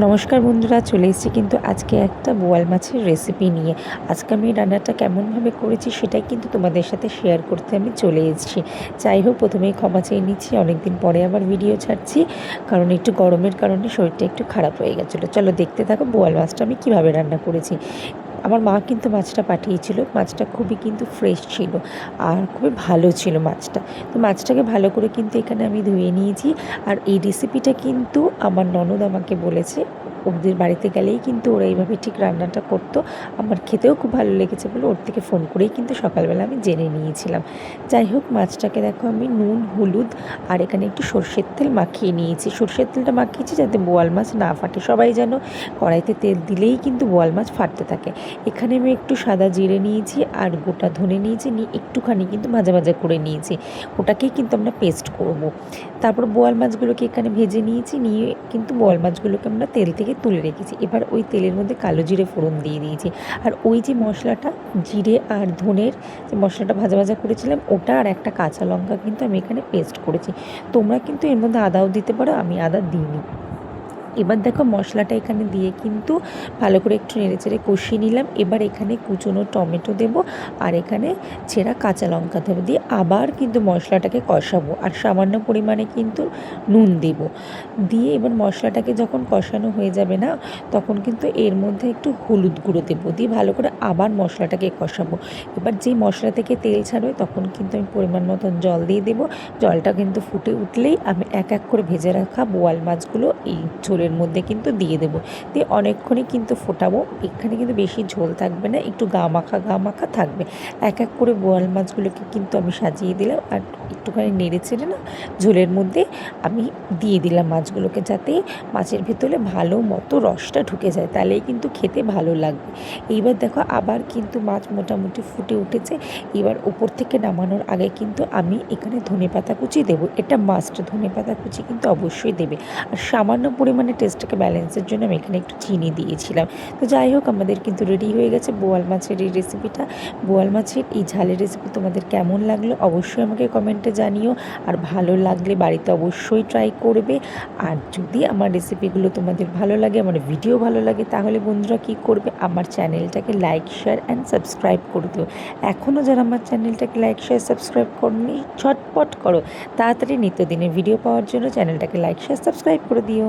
নমস্কার বন্ধুরা, চলে এসেছি কিন্তু আজকে একটা বোয়াল মাছের রেসিপি নিয়ে। আজকে আমি রান্নাটা কেমনভাবে করেছি সেটাই কিন্তু তোমাদের সাথে শেয়ার করতে আমি চলে এসেছি। যাই হোক, প্রথমেই ক্ষমা চেয়ে নিচ্ছি, অনেকদিন পরে আবার ভিডিও ছাড়ছি, কারণ একটু গরমের কারণে শরীরটা একটু খারাপ হয়ে গেছিলো। চলো দেখতে থাকো বোয়াল মাছটা আমি কীভাবে রান্না করেছি। আমার মা কিন্তু মাছটা পাঠিয়েছিল, মাছটা খুবই কিন্তু ফ্রেশ ছিল আর খুবই ভালো ছিল মাছটা। তো মাছটাকে ভালো করে কিন্তু এখানে আমি ধুয়ে নিয়েছি। আর এই রেসিপিটা কিন্তু আমার ননদ আমাকে বলেছে, ওদের বাড়িতে গেলেই কিন্তু ওরা এইভাবে ঠিক রান্নাটা করতো। আমার খেতেও খুব ভালো লেগেছে বলে ওর থেকে ফোন করেই কিন্তু সকালবেলা আমি জেনে নিয়েছিলাম। যাই হোক, মাছটাকে দেখো আমি নুন, হলুদ আর এখানে একটু সর্ষের তেল মাখিয়ে নিয়েছি। সর্ষের তেলটা মাখিয়েছি যাতে বোয়াল মাছ না ফাটে। সবাই যেন কড়াইতে তেল দিলেই কিন্তু বোয়াল মাছ ফাটতে থাকে। এখানে আমি একটু সাদা জিরে নিয়েছি আর গোটা ধনে নিয়েছি, নিয়ে একটুখানি কিন্তু ভাজা ভাজা করে নিয়েছি। ওটাকেই কিন্তু আমরা পেস্ট করব। তারপর বোয়াল মাছগুলোকে এখানে ভেজে নিয়েছি, নিয়ে কিন্তু বোয়াল মাছগুলোকে আমরা তেল থেকে তুলে রেখেছি। এবার ওই তেলের মধ্যে কালো জিরে ফোড়ন দিয়ে দিয়েছি। আর ওই যে মশলাটা, জিরে আর ধনের যে মশলাটা ভাজা ভাজা করেছিলাম, ওটা আর একটা কাঁচা লঙ্কা কিন্তু আমি এখানে পেস্ট করেছি। তোমরা কিন্তু এর মধ্যে আদাও দিতে পারো, আমি আদা দিইনি। এবার দেখো মশলাটা এখানে দিয়ে কিন্তু ভালো করে একটু নেড়েচেড়ে কষিয়ে নিলাম। এবার এখানে কুচনো টমেটো দেব আর এখানে ছেঁড়া কাঁচা লঙ্কা দেবো, দিয়ে আবার কিন্তু মশলাটাকে কষাবো আর সামান্য পরিমাণে কিন্তু নুন দেব। দিয়ে এবার মশলাটাকে যখন কষানো হয়ে যাবে না, তখন কিন্তু এর মধ্যে একটু হলুদ গুঁড়ো দেবো, দিয়ে ভালো করে আবার মশলাটাকে কষাবো। এবার যেই মশলা থেকে তেল ছাড়বে তখন কিন্তু আমি পরিমাণ মতন জল দিয়ে দেবো। জলটা কিন্তু ফুটে উঠলেই আমি এক এক করে ভেজে রাখা বোয়াল মাছগুলো এই ঝোলের মধ্যে কিন্তু দিয়ে দেবো। দিয়ে অনেকক্ষণই কিন্তু ফোটাবো। এখানে কিন্তু বেশি ঝোল থাকবে না, একটু গা মাখা থাকবে। এক এক করে বোয়াল মাছগুলোকে কিন্তু আমি সাজিয়ে দিলাম আর একটুখানি নেড়ে চেড়ে না ঝোলের মধ্যে আমি দিয়ে দিলাম মাছগুলোকে, যাতে মাছের ভেতরে ভালো মতো রসটা ঢুকে যায়, তাহলেই কিন্তু খেতে ভালো লাগবে। এইবার দেখো আবার কিন্তু মাছ মোটামুটি ফুটে উঠেছে। এবার উপর থেকে নামানোর আগে কিন্তু আমি এখানে ধনেপাতা কুচি দেবো। এটা মাস্ট, ধনেপাতা কুচি কিন্তু অবশ্যই দেবে। আর সামান্য পরিমাণে টেস্টটাকে ব্যালেন্সের জন্য আমি এখানে একটু চিনি দিয়েছিলাম। তো যাই হোক, আমাদের কিন্তু রেডি হয়ে গেছে বোয়াল মাছের এই রেসিপিটা। বোয়াল মাছের এই ঝালের রেসিপি তোমাদের কেমন লাগলো অবশ্যই আমাকে কমেন্টে জানিও। আর ভালো লাগলে বাড়িতে অবশ্যই ট্রাই করবে। আর যদি আমার রেসিপিগুলো তোমাদের ভালো লাগে, আমার ভিডিও ভালো লাগে, তাহলে বন্ধুরা কী করবে, আমার চ্যানেলটাকে লাইক, শেয়ার অ্যান্ড সাবস্ক্রাইব করে দিও। এখনও যারা আমার চ্যানেলটাকে লাইক, শেয়ার, সাবস্ক্রাইব করনি, ঝটপট করো। তাড়াতাড়ি নিত্যদিনের ভিডিও পাওয়ার জন্য চ্যানেলটাকে লাইক, শেয়ার, সাবস্ক্রাইব করে দিও।